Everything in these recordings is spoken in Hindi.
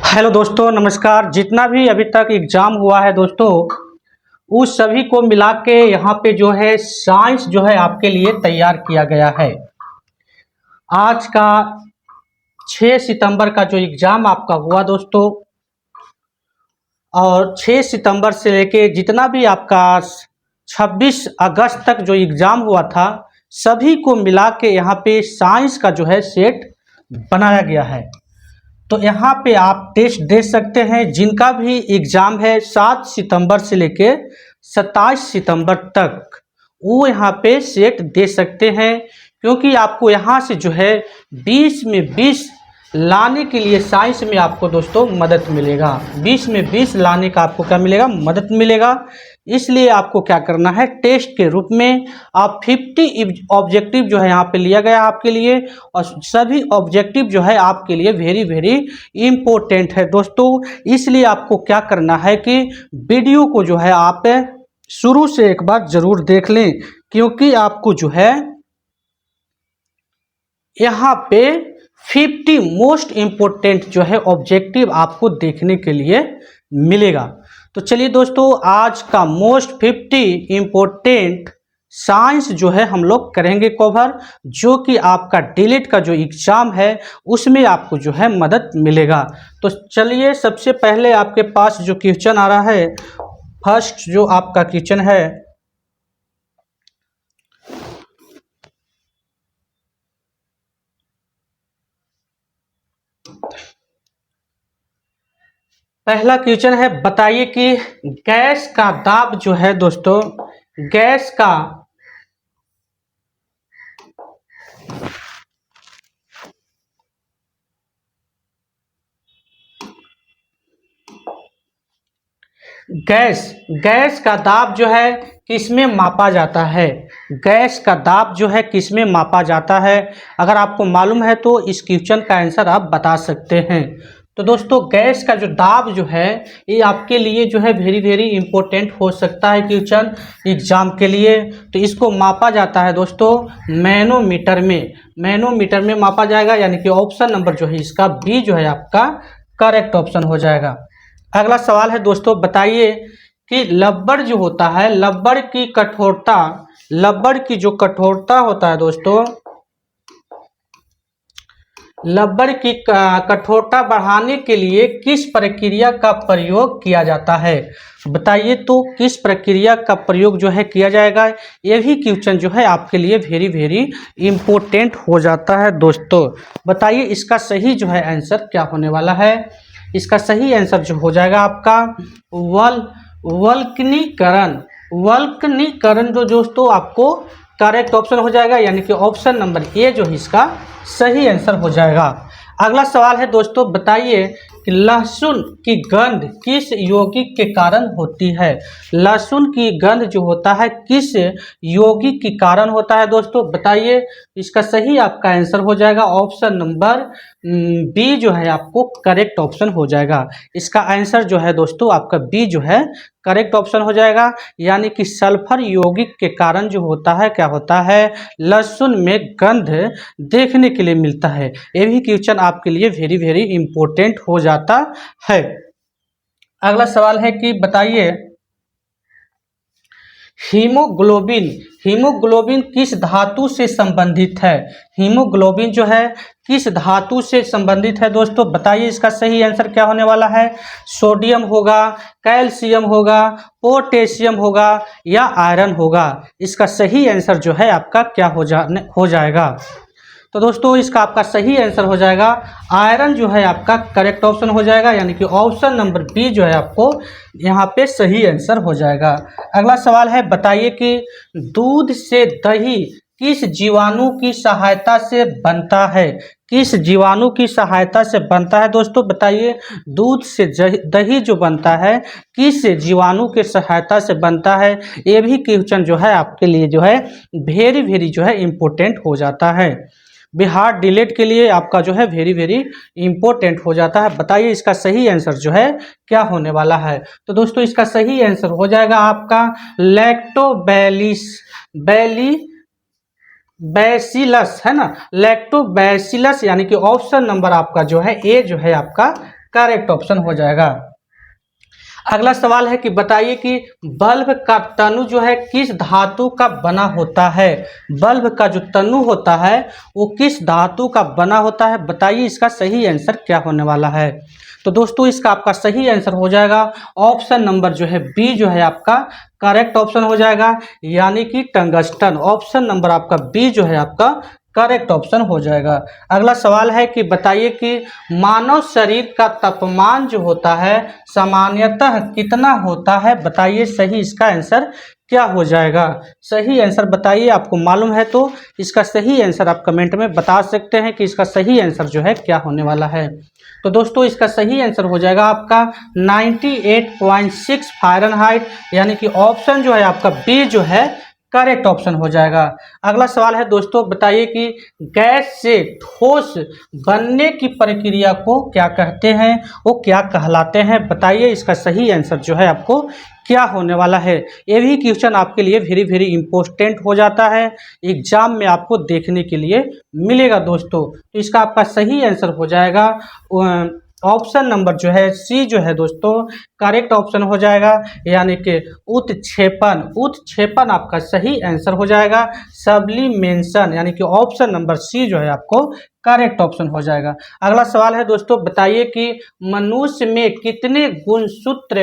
हेलो दोस्तों, नमस्कार। जितना भी अभी तक एग्ज़ाम हुआ है दोस्तों, उस सभी को मिला के यहाँ पे जो है साइंस जो है आपके लिए तैयार किया गया है। आज का 6 सितंबर का जो एग्ज़ाम आपका हुआ दोस्तों, और 6 सितंबर से लेके जितना भी आपका 26 अगस्त तक जो एग्ज़ाम हुआ था, सभी को मिला के यहाँ पे साइंस का जो है सेट बनाया गया है। तो यहाँ पे आप टेस्ट दे सकते हैं। जिनका भी एग्ज़ाम है 7 सितंबर से लेके 27 सितंबर तक, वो यहाँ पे सेट दे सकते हैं, क्योंकि आपको यहाँ से जो है 20 में 20 लाने के लिए साइंस में आपको दोस्तों मदद मिलेगा। 20 में 20 लाने का आपको क्या मिलेगा? मदद मिलेगा। इसलिए आपको क्या करना है, टेस्ट के रूप में आप 50 ऑब्जेक्टिव जो है यहाँ पे लिया गया आपके लिए, और सभी ऑब्जेक्टिव जो है आपके लिए वेरी वेरी इम्पोर्टेंट है दोस्तों। इसलिए आपको क्या करना है कि वीडियो को जो है आप शुरू से एक बार ज़रूर देख लें, क्योंकि आपको जो है यहाँ पे 50 मोस्ट इम्पोर्टेंट जो है ऑब्जेक्टिव आपको देखने के लिए मिलेगा। तो चलिए दोस्तों, आज का मोस्ट 50 इम्पोर्टेंट साइंस जो है हम लोग करेंगे कवर, जो कि आपका डीलिट का जो एग्ज़ाम है उसमें आपको जो है मदद मिलेगा। तो चलिए, सबसे पहले आपके पास जो क्वेश्चन आ रहा है, फर्स्ट जो आपका क्वेश्चन है, पहला क्वेश्चन है, बताइए कि गैस का दाब जो है दोस्तों, गैस का गैस का दाब जो है किसमें मापा जाता है? गैस का दाब जो है किसमें मापा जाता है? अगर आपको मालूम है तो इस क्वेश्चन का आंसर आप बता सकते हैं। तो दोस्तों, गैस का जो दाब जो है ये आपके लिए जो है वेरी वेरी इंपॉर्टेंट हो सकता है क्वेश्चन एग्जाम के लिए। तो इसको मापा जाता है दोस्तों मैनोमीटर में, मैनोमीटर में मापा जाएगा, यानी कि ऑप्शन नंबर जो है इसका बी जो है आपका करेक्ट ऑप्शन हो जाएगा। अगला सवाल है दोस्तों, बताइए कि रबड़ जो होता है, रबड़ की कठोरता, रबड़ की जो कठोरता होता है दोस्तों, रबड़ की कठोरता बढ़ाने के लिए किस प्रक्रिया का प्रयोग किया जाता है? बताइए तो किस प्रक्रिया का प्रयोग जो है किया जाएगा? ये भी क्वेश्चन जो है आपके लिए वेरी वेरी इम्पोर्टेंट हो जाता है दोस्तों। बताइए इसका सही जो है आंसर क्या होने वाला है? इसका सही आंसर जो हो जाएगा आपका वल्कनीकरण। वल्कनीकरण जो दोस्तों आपको करेक्ट ऑप्शन हो जाएगा, यानी कि ऑप्शन नंबर ए जो इसका सही आंसर हो जाएगा। अगला सवाल है दोस्तों, बताइए कि लहसुन की गंध किस यौगिक के कारण होती है? लहसुन की गंध जो होता है किस यौगिक के कारण होता है दोस्तों? बताइए, इसका सही आपका आंसर हो जाएगा ऑप्शन नंबर बी जो है आपको करेक्ट ऑप्शन हो जाएगा। इसका आंसर जो है दोस्तों आपका बी जो है करेक्ट ऑप्शन हो जाएगा, यानी कि सल्फर यौगिक के कारण जो होता है क्या होता है, लहसुन में गंध देखने के लिए मिलता है। ये भी क्वेश्चन आपके लिए वेरी वेरी इंपॉर्टेंट हो जाता है। अगला सवाल है कि बताइए हीमोग्लोबिन, हीमोग्लोबिन किस धातु से संबंधित है? हीमोग्लोबिन जो है किस धातु से संबंधित है दोस्तों? बताइए इसका सही आंसर क्या होने वाला है? सोडियम होगा, कैल्शियम होगा, पोटेशियम होगा या आयरन होगा? इसका सही आंसर जो है आपका क्या हो जाएगा? तो दोस्तों, इसका आपका सही आंसर हो जाएगा आयरन जो है आपका करेक्ट ऑप्शन हो जाएगा, यानी कि ऑप्शन नंबर बी जो है आपको यहाँ पे सही आंसर हो जाएगा। अगला सवाल है, बताइए कि दूध से दही किस जीवाणु की सहायता से बनता है? किस जीवाणु की सहायता से बनता है दोस्तों? बताइए, दूध से दही जो बनता है किस जीवाणु के सहायता से बनता है? ये भी क्वेश्चन जो है आपके लिए जो है वेरी वेरी जो है इम्पोर्टेंट हो जाता है। बिहार डीलेट के लिए आपका जो है वेरी वेरी इंपॉर्टेंट हो जाता है। बताइए इसका सही आंसर जो है क्या होने वाला है? तो दोस्तों, इसका सही आंसर हो जाएगा आपका बैसिलस है ना, लैक्टोबैसिलस, यानी कि ऑप्शन नंबर आपका जो है ए जो है आपका करेक्ट ऑप्शन हो जाएगा। अगला सवाल है कि बताइए कि बल्ब का तनु जो है किस धातु का बना होता है। बल्ब का जो तनु होता है वो किस धातु का बना होता है, बताइए इसका सही आंसर क्या होने वाला है। तो दोस्तों इसका आपका सही आंसर हो जाएगा ऑप्शन नंबर जो है बी जो है आपका करेक्ट ऑप्शन हो जाएगा, यानी कि टंगस्टन। ऑप्शन नंबर आपका बी जो है आपका करेक्ट ऑप्शन हो जाएगा। अगला सवाल है कि बताइए कि मानव शरीर का तापमान जो होता है सामान्यतः कितना होता है, बताइए सही इसका आंसर क्या हो जाएगा। सही आंसर बताइए, आपको मालूम है तो इसका सही आंसर आप कमेंट में बता सकते हैं कि इसका सही आंसर जो है क्या होने वाला है। तो दोस्तों इसका सही आंसर हो जाएगा आपका 98.6 फ़ारेनहाइट, यानी कि ऑप्शन जो है आपका बी जो है करेक्ट ऑप्शन हो जाएगा। अगला सवाल है दोस्तों, बताइए कि गैस से ठोस बनने की प्रक्रिया को क्या कहते हैं, वो क्या कहलाते हैं, बताइए इसका सही आंसर जो है आपको क्या होने वाला है। ये भी क्वेश्चन आपके लिए वेरी वेरी इंपॉर्टेंट हो जाता है, एग्जाम में आपको देखने के लिए मिलेगा दोस्तों। तो इसका आपका सही आंसर हो जाएगा ऑप्शन नंबर जो है सी जो है दोस्तों करेक्ट ऑप्शन हो जाएगा, यानी कि उत्क्षेपण। उत्क्षेपण आपका सही आंसर हो जाएगा। सब्लिमेशन यानी कि ऑप्शन नंबर सी जो है आपको करेक्ट ऑप्शन हो जाएगा। अगला सवाल है दोस्तों, बताइए कि मनुष्य में कितने गुणसूत्र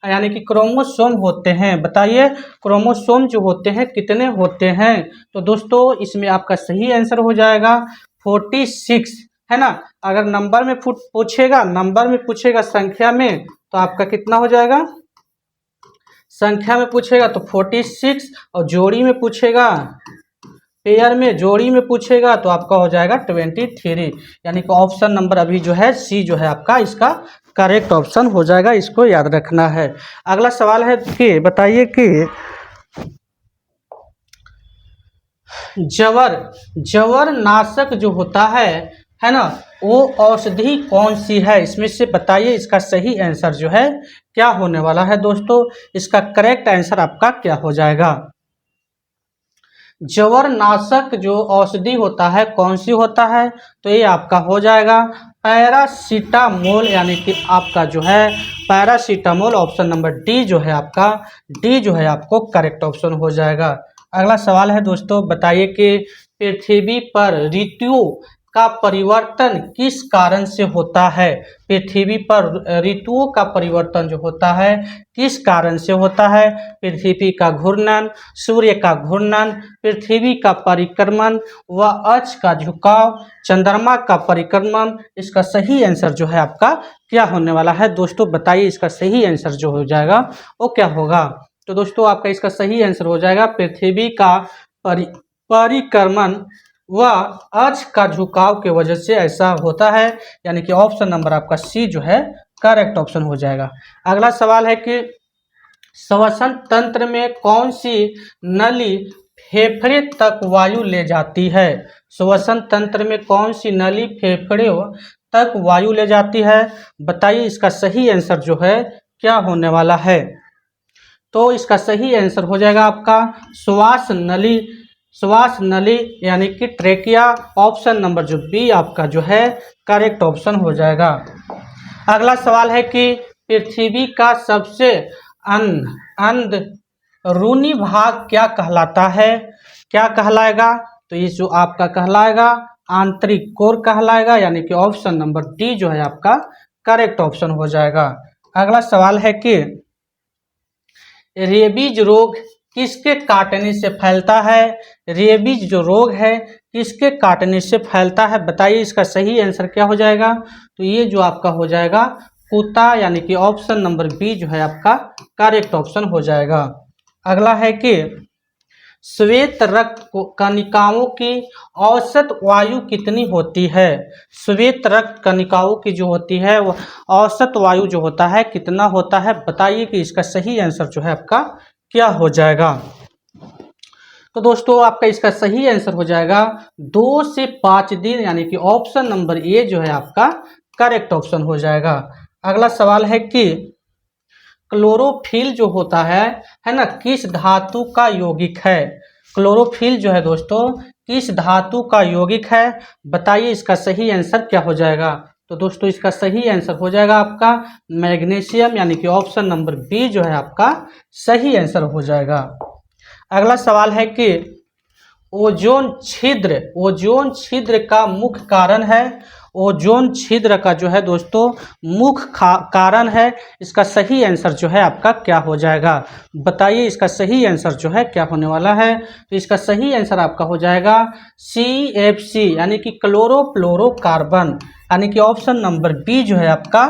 यानी कि क्रोमोसोम होते हैं, बताइए क्रोमोसोम जो होते हैं कितने होते हैं। तो दोस्तों इसमें आपका सही आंसर हो जाएगा 46, है ना। अगर नंबर में पूछेगा संख्या में तो आपका कितना हो जाएगा, संख्या में पूछेगा तो 46, और जोड़ी में पूछेगा पेयर में जोड़ी में पूछेगा तो आपका हो जाएगा 23, यानी कि ऑप्शन नंबर अभी जो है सी जो है आपका इसका करेक्ट ऑप्शन हो जाएगा, इसको याद रखना है। अगला सवाल है कि बताइए कि जवर नाशक जो होता है ना, वो औषधि कौन सी है, इसमें से बताइए इसका सही आंसर जो है क्या होने वाला है। दोस्तों इसका करेक्ट आंसर आपका क्या हो जाएगा। जवर नाशक जो औषधि होता है कौन सी होता है, तो ये आपका हो जाएगा पैरासीटामोल, यानी कि आपका जो है पैरासीटामोल। ऑप्शन नंबर डी जो है आपका डी जो है आपको करेक्ट ऑप्शन हो जाएगा। अगला सवाल है दोस्तों, बताइए कि पृथ्वी पर ऋतुओं का परिवर्तन किस कारण से होता है। पृथ्वी पर ऋतुओं का परिवर्तन जो होता है किस कारण से होता है। पृथ्वी का घूर्णन, सूर्य का घूर्णन, पृथ्वी का परिक्रमण व अक्ष का झुकाव, चंद्रमा का परिक्रमण। इसका सही आंसर जो है आपका क्या होने वाला है। दोस्तों बताइए इसका सही आंसर जो हो जाएगा वो क्या होगा। तो दोस्तों आपका इसका सही आंसर हो जाएगा पृथ्वी का परिक्रमण व अक्ष का झुकाव के वजह से ऐसा होता है, यानी कि ऑप्शन नंबर आपका सी जो है करेक्ट ऑप्शन हो जाएगा। अगला सवाल है कि श्वसन तंत्र में कौन सी नली फेफड़े तक वायु ले जाती है। श्वसन तंत्र में कौन सी नली फेफड़े तक वायु ले जाती है, बताइए इसका सही आंसर जो है क्या होने वाला है। तो इसका सही आंसर हो जाएगा आपका श्वास नली यानी कि ट्रेकिया। ऑप्शन नंबर जो बी आपका जो है करेक्ट ऑप्शन हो जाएगा। अगला सवाल है कि पृथ्वी का सबसे अंदरूनी भाग क्या कहलाता है, क्या कहलाएगा। तो ये जो आपका कहलाएगा आंतरिक कोर कहलाएगा, यानी कि ऑप्शन नंबर डी जो है आपका करेक्ट ऑप्शन हो जाएगा। अगला सवाल है कि रेबीज रोग किसके काटने से फैलता है। रेबीज जो रोग है किसके काटने से फैलता है, बताइए इसका सही आंसर क्या हो जाएगा। तो ये जो आपका हो जाएगा कुत्ता, यानी कि ऑप्शन नंबर बी जो है आपका करेक्ट ऑप्शन हो जाएगा। अगला है कि श्वेत रक्त कणिकाओं की औसत वायु कितनी होती है। श्वेत रक्त कणिकाओं की जो होती है वो औसत वायु जो होता है कितना होता है, बताइए कि इसका सही आंसर जो है आपका क्या हो जाएगा। तो दोस्तों आपका इसका सही आंसर हो जाएगा 2 से 5 दिन, यानी कि ऑप्शन नंबर ए जो है आपका करेक्ट ऑप्शन हो जाएगा। अगला सवाल है कि क्लोरोफिल जो होता है ना, किस धातु का यौगिक है। क्लोरोफिल जो है दोस्तों किस धातु का यौगिक है, बताइए इसका सही आंसर क्या हो जाएगा। तो दोस्तों इसका सही आंसर हो जाएगा आपका मैग्नीशियम, यानी कि ऑप्शन नंबर बी जो है आपका सही आंसर हो जाएगा। अगला सवाल है कि ओजोन छिद्र का मुख्य कारण है। ओजोन छिद्र का जो है दोस्तों मुख्य कारण है, इसका सही आंसर जो है आपका क्या हो जाएगा, बताइए इसका सही आंसर जो है क्या होने वाला है। तो इसका सही आंसर आपका हो जाएगा CFC, यानी कि क्लोरोफ्लोरोकार्बन, यानी कि ऑप्शन नंबर बी जो है आपका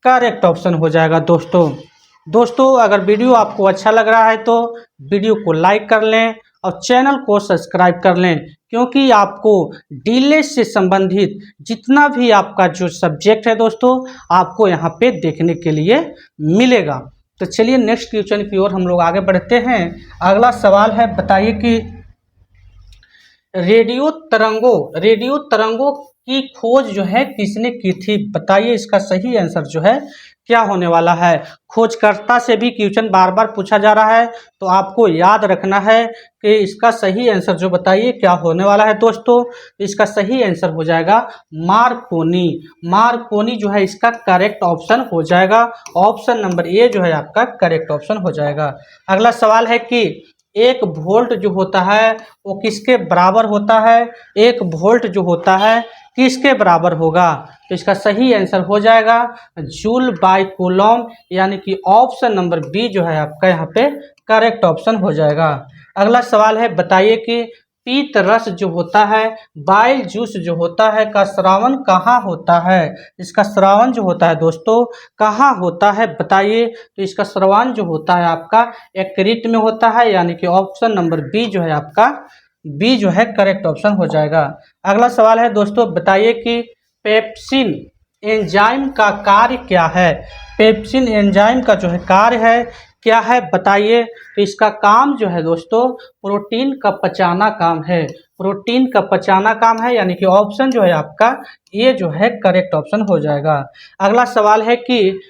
करेक्ट ऑप्शन हो जाएगा। दोस्तों अगर वीडियो आपको अच्छा लग रहा है तो वीडियो को लाइक कर लें और चैनल को सब्सक्राइब कर लें, क्योंकि आपको डीएलएड से संबंधित जितना भी आपका जो सब्जेक्ट है दोस्तों आपको यहाँ पे देखने के लिए मिलेगा। तो चलिए नेक्स्ट क्वेश्चन की ओर हम लोग आगे बढ़ते हैं। अगला सवाल है, बताइए कि रेडियो तरंगों की खोज जो है किसने की थी, बताइए इसका सही आंसर जो है क्या होने वाला है। खोजकर्ता से भी क्वेश्चन बार बार पूछा जा रहा है, तो आपको याद रखना है कि इसका सही आंसर जो बताइए क्या होने वाला है। दोस्तों इसका सही आंसर हो जाएगा मार्कोनी जो है इसका करेक्ट ऑप्शन हो जाएगा। ऑप्शन नंबर ए जो है आपका करेक्ट ऑप्शन हो जाएगा। अगला सवाल है कि 1 वोल्ट जो होता है वो किसके बराबर होता है, 1 वोल्ट जो होता है किसके बराबर होगा, तो इसका सही आंसर हो जाएगा जूल बाय कूलम, यानी कि ऑप्शन नंबर बी जो है आपका यहाँ पे करेक्ट ऑप्शन हो जाएगा। अगला सवाल है, बताइए कि पीत रस जो होता है, बाइल जूस जो होता है का श्रावण कहाँ होता है, इसका श्रावण जो होता है दोस्तों कहाँ होता है बताइए। तो इसका श्रावण जो होता है आपका यकृत में होता है, यानी कि ऑप्शन नंबर बी जो है आपका बी जो है करेक्ट ऑप्शन हो जाएगा। अगला सवाल है दोस्तों, बताइए कि पेप्सिन एंजाइम का कार्य क्या है, पेप्सिन एंजाइम का जो है कार्य है क्या है बताइए। तो इसका काम जो है दोस्तों प्रोटीन का पचाना काम है, प्रोटीन का पचाना काम है, यानी कि ऑप्शन जो है आपका ये जो है करेक्ट ऑप्शन हो जाएगा। अगला सवाल है कि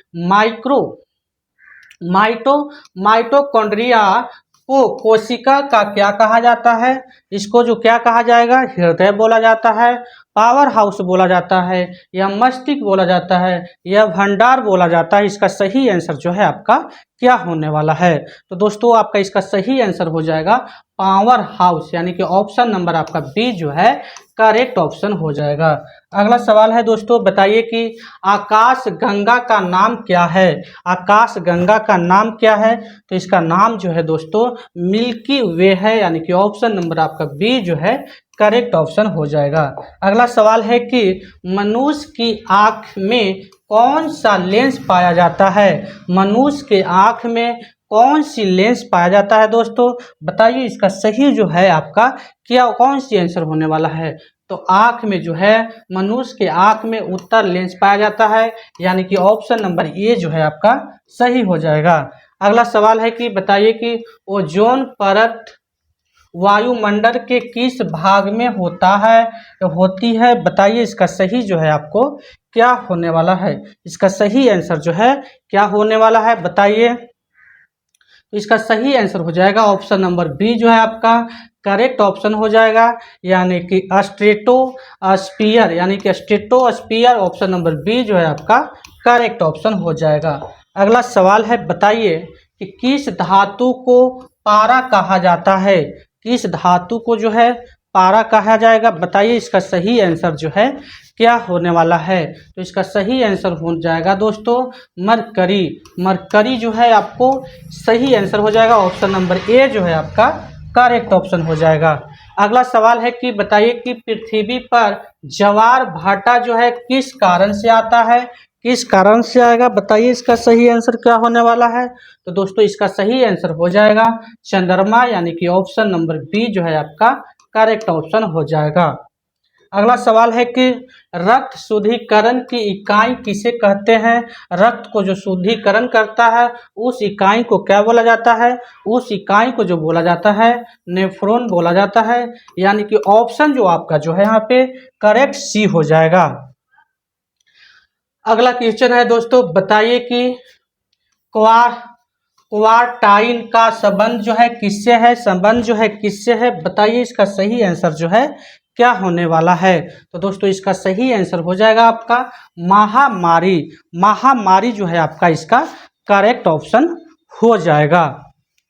माइटोकॉन्ड्रिया को कोशिका का क्या कहा जाता है, इसको जो क्या कहा जाएगा, हृदय बोला जाता है, पावर हाउस बोला जाता है, या मस्तिष्क बोला जाता है, या भंडार बोला जाता है। इसका सही आंसर जो है आपका क्या होने वाला है। तो दोस्तों आपका इसका सही आंसर हो जाएगा पावर हाउस, यानी कि ऑप्शन नंबर आपका बी जो है करेक्ट ऑप्शन हो जाएगा। अगला सवाल है दोस्तों, बताइए कि आकाश गंगा का नाम क्या है, आकाश गंगा का नाम क्या है। तो इसका नाम जो है दोस्तों मिल्की वे है, यानी कि ऑप्शन नंबर आपका बी जो है करेक्ट ऑप्शन हो जाएगा। अगला सवाल है कि मनुष्य की आँख में कौन सा लेंस पाया जाता है, मनुष्य के आँख में कौन सी लेंस पाया जाता है दोस्तों, बताइए इसका सही जो है आपका क्या कौन सी आंसर होने वाला है। तो आँख में जो है मनुष्य के आँख में उत्तर लेंस पाया जाता है, यानी कि ऑप्शन नंबर ए जो है आपका सही हो जाएगा। अगला सवाल है कि बताइए कि ओजोन परत वायुमंडल के किस भाग में होती है बताइए इसका सही जो है आपको क्या होने वाला है, इसका सही आंसर जो है क्या होने वाला है बताइए। तो इसका सही आंसर हो जाएगा ऑप्शन नंबर बी जो है आपका करेक्ट ऑप्शन हो जाएगा, यानी कि स्ट्रेटोस्फीयर, यानी कि स्ट्रेटोस्फीयर ऑप्शन नंबर बी जो है आपका करेक्ट ऑप्शन हो जाएगा। अगला सवाल है, बताइए कि किस धातु को पारा कहा जाता है, किस धातु को जो है पारा कहा जाएगा बताइए इसका सही आंसर जो है क्या होने वाला है। तो इसका सही आंसर हो जाएगा दोस्तों मरकरी जो है आपको सही आंसर हो जाएगा, ऑप्शन नंबर ए जो है आपका करेक्ट ऑप्शन हो जाएगा। अगला सवाल है कि बताइए कि पृथ्वी पर ज्वार भाटा जो है किस कारण से आता है, किस कारण से आएगा बताइए इसका सही आंसर क्या होने वाला है। तो दोस्तों इसका सही आंसर हो जाएगा चंद्रमा, यानी कि ऑप्शन नंबर बी जो है आपका करेक्ट ऑप्शन हो जाएगा। अगला सवाल है कि रक्त शुद्धिकरण की इकाई किसे कहते हैं, रक्त को जो शुद्धिकरण करता है उस इकाई को क्या बोला जाता है, उस इकाई को जो बोला जाता है नेफ्रॉन बोला जाता है, यानी कि ऑप्शन जो आपका जो है यहाँ पे करेक्ट सी हो जाएगा। अगला क्वेश्चन है दोस्तों, बताइए कि क्वार्टाइन का संबंध जो है किससे है, संबंध जो है किससे है बताइए इसका सही आंसर जो है क्या होने वाला है? तो दोस्तों इसका सही आंसर हो जाएगा आपका महामारी। महामारी जो है आपका इसका करेक्ट ऑप्शन हो जाएगा।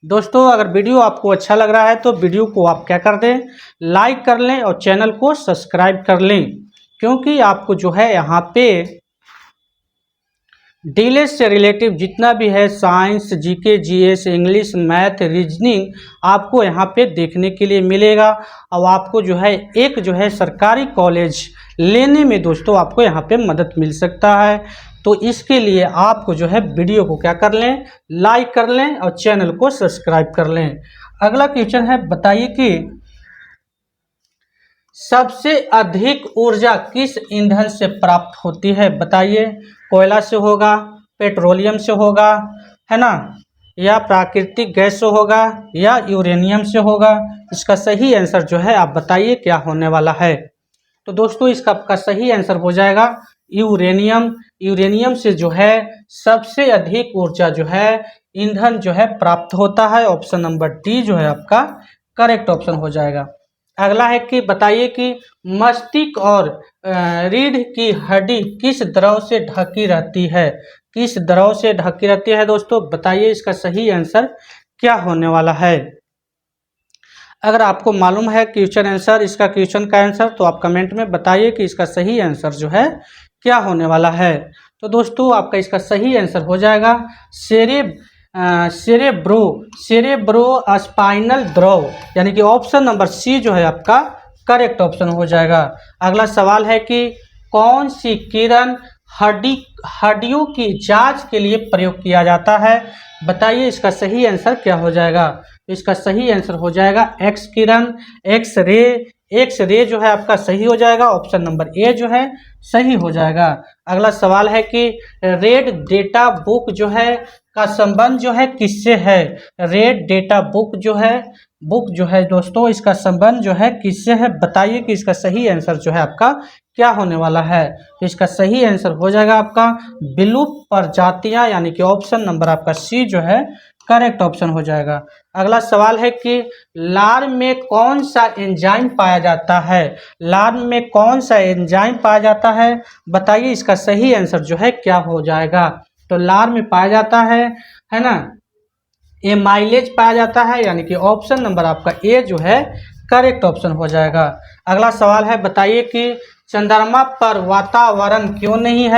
दोस्तों अगर वीडियो आपको अच्छा लग रहा है तो वीडियो को आप क्या कर दें, लाइक कर लें और चैनल को सब्सक्राइब कर लें, क्योंकि आपको जो है यहाँ पे डीएलएड से रिलेटिव जितना भी है science, GK, GS, English, math, reasoning आपको यहाँ पे देखने के लिए मिलेगा। और आपको जो है एक जो है सरकारी कॉलेज लेने में दोस्तों आपको यहाँ पे मदद मिल सकता है। तो इसके लिए आपको जो है वीडियो को क्या कर लें, लाइक कर लें और चैनल को सब्सक्राइब कर लें। अगला क्वेश्चन है, बताइए कि सबसे अधिक ऊर्जा किस ईंधन से प्राप्त होती है? बताइए, कोयला से होगा, पेट्रोलियम से होगा, है ना, या प्राकृतिक गैस से होगा, या यूरेनियम से होगा? इसका सही आंसर जो है आप बताइए क्या होने वाला है? तो दोस्तों इसका आपका सही आंसर हो जाएगा यूरेनियम। यूरेनियम से जो है सबसे अधिक ऊर्जा जो है ईंधन जो है प्राप्त होता है। ऑप्शन नंबर डी जो है आपका करेक्ट ऑप्शन हो जाएगा। अगला है कि बताइए कि मस्तिष्क और रीढ़ की हड्डी किस द्रव से ढकी रहती है? किस द्रव से ढकी रहती है दोस्तों? बताइए इसका सही आंसर क्या होने वाला है? अगर आपको मालूम है क्वेश्चन आंसर, इसका क्वेश्चन का आंसर, तो आप कमेंट में बताइए कि इसका सही आंसर जो है क्या होने वाला है। तो दोस्तों आपका इसका सही आंसर हो जाएगा सेरेब्रो स्पाइनल द्रव, यानी कि ऑप्शन नंबर सी जो है आपका करेक्ट ऑप्शन हो जाएगा। अगला सवाल है कि कौन सी किरण हड्डियों की जांच के लिए प्रयोग किया जाता है? बताइए इसका सही आंसर क्या हो जाएगा? इसका सही आंसर हो जाएगा एक्स किरण, एक्स रे जो है आपका सही हो जाएगा। ऑप्शन नंबर ए जो है सही हो जाएगा। अगला सवाल है कि रेड डेटा बुक जो है का संबंध जो है किससे है? रेड डेटा बुक जो है दोस्तों इसका संबंध जो है किससे है? बताइए कि इसका सही आंसर जो है आपका क्या होने वाला है? तो इसका सही आंसर हो जाएगा आपका विलुप्त प्रजातियां, यानी कि ऑप्शन नंबर आपका सी जो है करेक्ट ऑप्शन हो जाएगा। अगला सवाल है कि लार में कौन सा एंजाइम पाया जाता है? लार में कौन सा एंजाइम पाया जाता है? बताइए इसका सही आंसर जो है क्या हो जाएगा? तो लार में पाया जाता है ना, एमाइलेज पाया जाता है, यानी कि ऑप्शन नंबर आपका ए जो है करेक्ट ऑप्शन हो जाएगा। अगला सवाल है, बताइए कि चंद्रमा पर वातावरण क्यों नहीं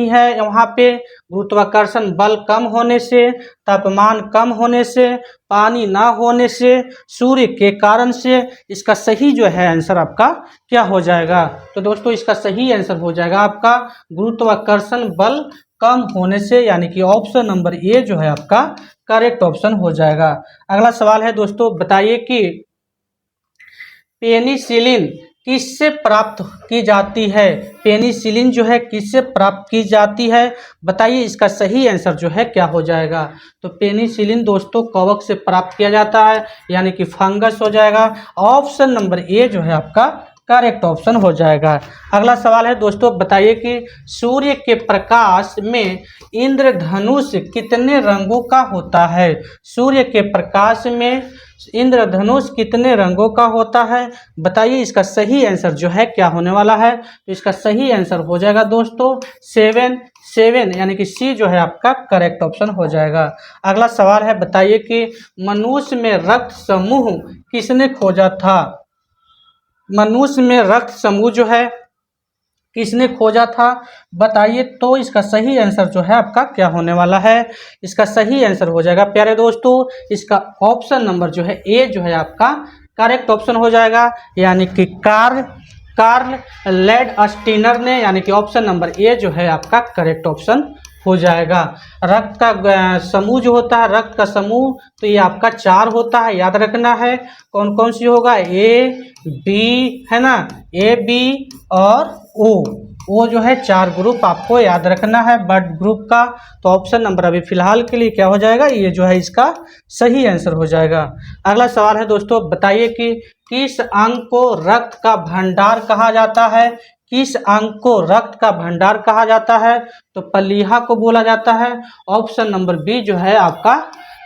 है? वहाँ पे गुरुत्वाकर्षण बल कम होने से, तापमान कम होने से, पानी ना होने से, सूर्य के कारण से? इसका सही जो है आंसर आपका क्या हो जाएगा? तो दोस्तों इसका सही आंसर हो जाएगा आपका गुरुत्वाकर्षण बल कम होने से, यानी कि ऑप्शन नंबर ए जो है आपका करेक्ट ऑप्शन हो जाएगा। अगला सवाल है दोस्तों, बताइए कि पेनिसिलिन किससे प्राप्त की जाती है? पेनिसिलिन जो है किससे प्राप्त की जाती है? बताइए इसका सही आंसर जो है क्या हो जाएगा? तो पेनिसिलिन दोस्तों कवक से प्राप्त किया जाता है, यानी कि फंगस हो जाएगा। ऑप्शन नंबर ए जो है आपका करेक्ट ऑप्शन हो जाएगा। अगला सवाल है दोस्तों, बताइए कि सूर्य के प्रकाश में इंद्रधनुष कितने रंगों का होता है? सूर्य के प्रकाश में इंद्रधनुष कितने रंगों का होता है? बताइए इसका सही आंसर जो है क्या होने वाला है? तो इसका सही आंसर हो जाएगा दोस्तों 7, यानी कि सी जो है आपका करेक्ट ऑप्शन हो जाएगा। अगला सवाल है, बताइए कि मनुष्य में रक्त समूह किसने खोजा था? मनुष्य में रक्त समूह जो है किसने खोजा था? बताइए। तो इसका सही आंसर जो है आपका क्या होने वाला है? इसका सही आंसर हो जाएगा प्यारे दोस्तों इसका ऑप्शन नंबर जो है ए जो है आपका करेक्ट ऑप्शन हो जाएगा, यानी कि कार्ल लैंडस्टीनर ने, यानी कि ऑप्शन नंबर ए जो है आपका करेक्ट ऑप्शन हो जाएगा। रक्त का समूह जो होता है, रक्त का समूह, तो ये आपका 4 होता है, याद रखना है। कौन कौन सी होगा? ए बी, है ना, ए बी और ओ जो है 4 ग्रुप आपको याद रखना है ब्लड ग्रुप का। तो ऑप्शन नंबर अभी फिलहाल के लिए क्या हो जाएगा? ये जो है इसका सही आंसर हो जाएगा। अगला सवाल है दोस्तों, बताइए कि किस अंग को रक्त का भंडार कहा जाता है? किस अंग को रक्त का भंडार कहा जाता है? तो प्लीहा को बोला जाता है। ऑप्शन नंबर बी जो है आपका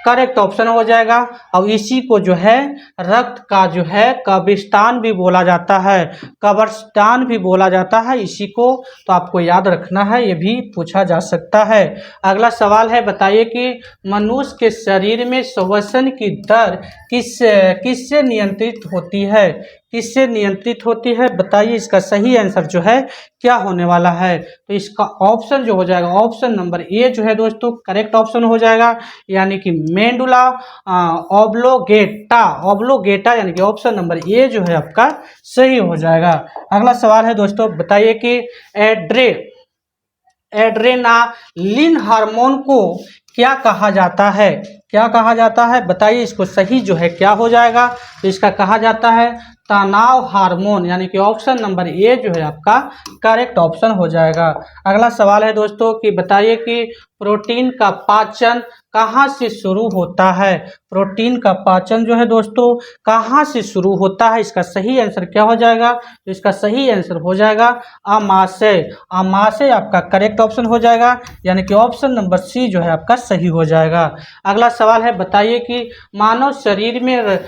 करेक्ट ऑप्शन हो जाएगा। अब इसी को जो है रक्त का जो है कब्रिस्तान भी बोला जाता है, कब्रिस्तान भी बोला जाता है इसी को, तो आपको याद रखना है, ये भी पूछा जा सकता है। अगला सवाल है, बताइए कि मनुष्य के शरीर में श्वसन की दर किससे नियंत्रित होती है, किससे नियंत्रित होती है, बताइए। इसका सही आंसर जो है क्या होने वाला है, तो इसका ऑप्शन जो हो जाएगा ऑप्शन नंबर ए जो है दोस्तों करेक्ट ऑप्शन हो जाएगा, यानी कि मेंडुला ऑब्लोगेटा, ऑब्लोगेटा यानी कि ऑप्शन नंबर ए जो है आपका सही हो जाएगा। अगला सवाल है दोस्तों, बताइए कि एड्रेनालिन हार्मोन को क्या कहा जाता है, क्या कहा जाता है, बताइए। इसको सही जो है क्या हो जाएगा, तो इसका कहा जाता है तनाव हार्मोन, यानी कि ऑप्शन नंबर ए जो है आपका करेक्ट ऑप्शन हो जाएगा। अगला सवाल है दोस्तों कि बताइए कि प्रोटीन का पाचन कहाँ से शुरू होता है, प्रोटीन का पाचन जो है दोस्तों कहाँ से शुरू होता है, इसका सही आंसर क्या हो जाएगा, तो इसका सही आंसर हो जाएगा आमाशय, आमाशय आपका करेक्ट ऑप्शन हो जाएगा, यानी कि ऑप्शन नंबर सी जो है आपका सही हो जाएगा। अगला सवाल है, बताइए कि मानव शरीर में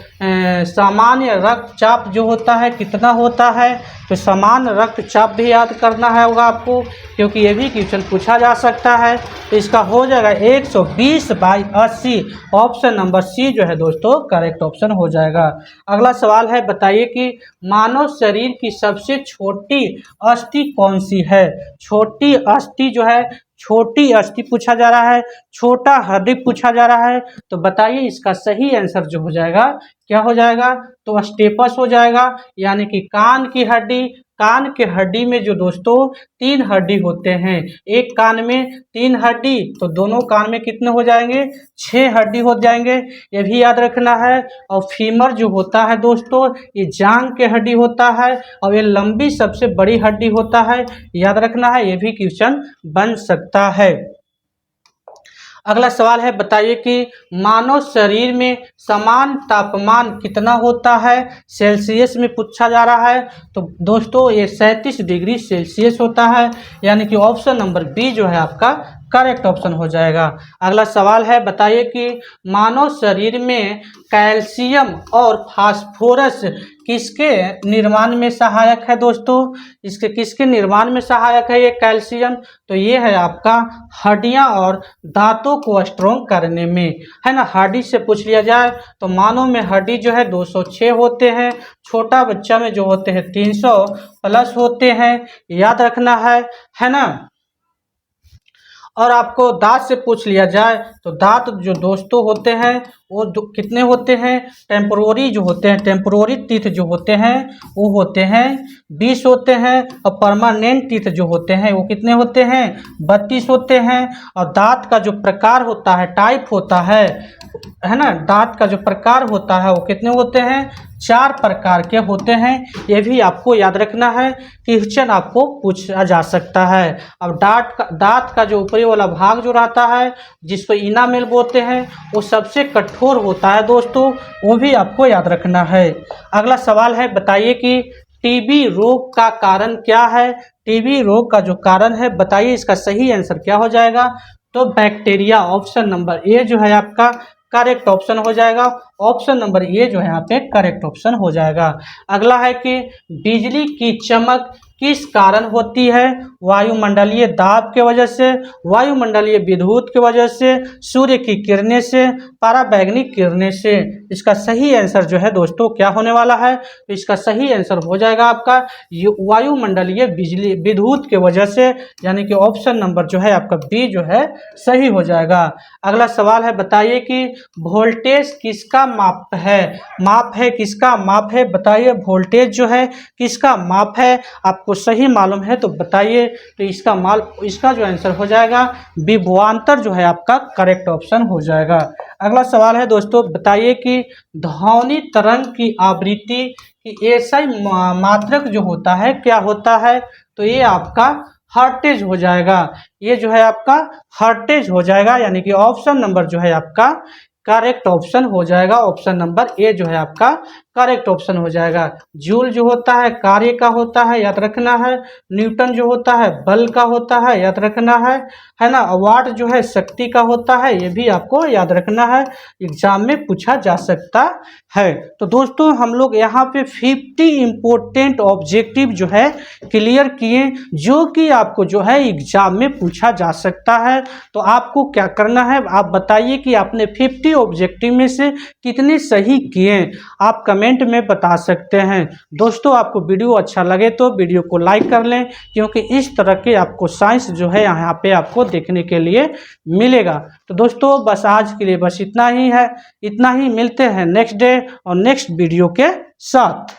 सामान्य रक्तचाप जो होता है कितना होता है, तो समान रक्तचाप भी याद करना है होगा आपको, क्योंकि ये भी क्वेश्चन पूछा जा सकता है। तो इसका हो जाएगा 120/80, ऑप्शन नंबर सी जो है दोस्तों करेक्ट ऑप्शन हो जाएगा। अगला सवाल है, बताइए कि मानव शरीर की सबसे छोटी अस्थि कौन सी है, छोटी अस्थि जो है, छोटी अस्थि पूछा जा रहा है, छोटा हृदय पूछा जा रहा है, तो बताइए इसका सही आंसर जो हो जाएगा क्या हो जाएगा, तो स्टेपस हो जाएगा, यानी कि कान की हड्डी। कान के हड्डी में जो दोस्तों 3 हड्डी होते हैं, एक कान में 3 हड्डी, तो दोनों कान में कितने हो जाएंगे, 6 हड्डी हो जाएंगे, ये भी याद रखना है। और फीमर जो होता है दोस्तों ये जांघ के हड्डी होता है, और ये लंबी सबसे बड़ी हड्डी होता है, याद रखना है, ये भी क्वेश्चन बन सकता है। अगला सवाल है, बताइए कि मानव शरीर में समान तापमान कितना होता है, सेल्सियस में पूछा जा रहा है, तो दोस्तों ये 37 डिग्री सेल्सियस होता है, यानी कि ऑप्शन नंबर बी जो है आपका करेक्ट ऑप्शन हो जाएगा। अगला सवाल है, बताइए कि मानव शरीर में कैल्शियम और फास्फोरस किसके निर्माण में सहायक है दोस्तों, इसके किसके निर्माण में सहायक है ये कैल्शियम, तो ये है आपका हड्डियां और दांतों को स्ट्रॉन्ग करने में, है ना। हड्डी से पूछ लिया जाए तो मानव में हड्डी जो है 206 होते हैं, छोटा बच्चा में जो होते हैं 300 प्लस होते हैं, याद रखना है ना। और आपको दांत से पूछ लिया जाए तो दांत जो दोस्तों होते हैं वो कितने होते हैं, टेम्पोररी जो होते हैं, टेम्पोररी टीथ जो होते हैं वो होते हैं 20 होते हैं, और परमानेंट टीथ जो होते हैं वो कितने होते हैं, 32 होते हैं। और दांत का जो प्रकार होता है, टाइप होता है ना, दांत का जो प्रकार होता है वो कितने होते हैं, 4 प्रकार के होते हैं, ये भी आपको याद रखना है, क्वेश्चन आपको पूछा जा सकता है। अब दांत का जो ऊपरी वाला भाग जो रहता है जिसको इनामेल बोलते हैं वो सबसे कठोर होता है दोस्तों, वो भी आपको याद रखना है। अगला सवाल है, बताइए कि टीबी रोग का कारण क्या है, टीबी रोग का जो कारण है बताइए, इसका सही आंसर क्या हो जाएगा, तो बैक्टीरिया, ऑप्शन नंबर ए जो है आपका करेक्ट ऑप्शन हो जाएगा, ऑप्शन नंबर ए जो है यहाँ पे करेक्ट ऑप्शन हो जाएगा। अगला है कि बिजली की चमक किस कारण होती है, वायुमंडलीय दाब के वजह से, वायुमंडलीय विद्युत की वजह से, सूर्य की किरणें से, पराबैंगनी किरणें से, इसका सही आंसर जो है दोस्तों क्या होने वाला है, तो इसका सही आंसर हो जाएगा आपका वायुमंडलीय बिजली विद्युत के वजह से, यानी कि ऑप्शन नंबर जो है आपका बी जो है सही हो जाएगा। अगला सवाल है, बताइए कि वोल्टेज किसका माप है किसका माप है, बताइए वोल्टेज जो है किसका माप है, आपको सही मालूम है तो बताइए, तो इसका जो आंसर हो जाएगा विभवांतर जो है आपका करेक्ट ऑप्शन हो जाएगा। अगला सवाल है दोस्तों, बताइए कि ध्वनि तरंग की आवृत्ति की एसआई मात्रक जो होता है क्या होता है, तो ये आपका हर्टेज हो जाएगा, ये जो है आपका हर्टेज हो जाएगा, यानी कि ऑप्शन नंबर जो है आपका करेक्ट ऑप्शन हो जाएगा, ऑप्शन नंबर ए जो है आपका करेक्ट ऑप्शन हो जाएगा। जूल जो होता है कार्य का होता है, याद रखना है। न्यूटन जो होता है बल का होता है, याद रखना है ना। वाट जो है शक्ति का होता है, ये भी आपको याद रखना है, एग्जाम में पूछा जा सकता है। तो दोस्तों हम लोग यहाँ पे 50 इंपॉर्टेंट ऑब्जेक्टिव जो है क्लियर किए, जो कि आपको जो है एग्जाम में पूछा जा सकता है। तो आपको क्या करना है, आप बताइए कि आपने 50 ऑब्जेक्टिव में से कितने सही किए, आप कमेंट में बता सकते हैं। दोस्तों आपको वीडियो अच्छा लगे तो वीडियो को लाइक कर लें, क्योंकि इस तरह के आपको साइंस जो है यहाँ पे आपको देखने के लिए मिलेगा। तो दोस्तों बस आज के लिए बस इतना ही है, इतना ही। मिलते हैं नेक्स्ट डे और नेक्स्ट वीडियो के साथ।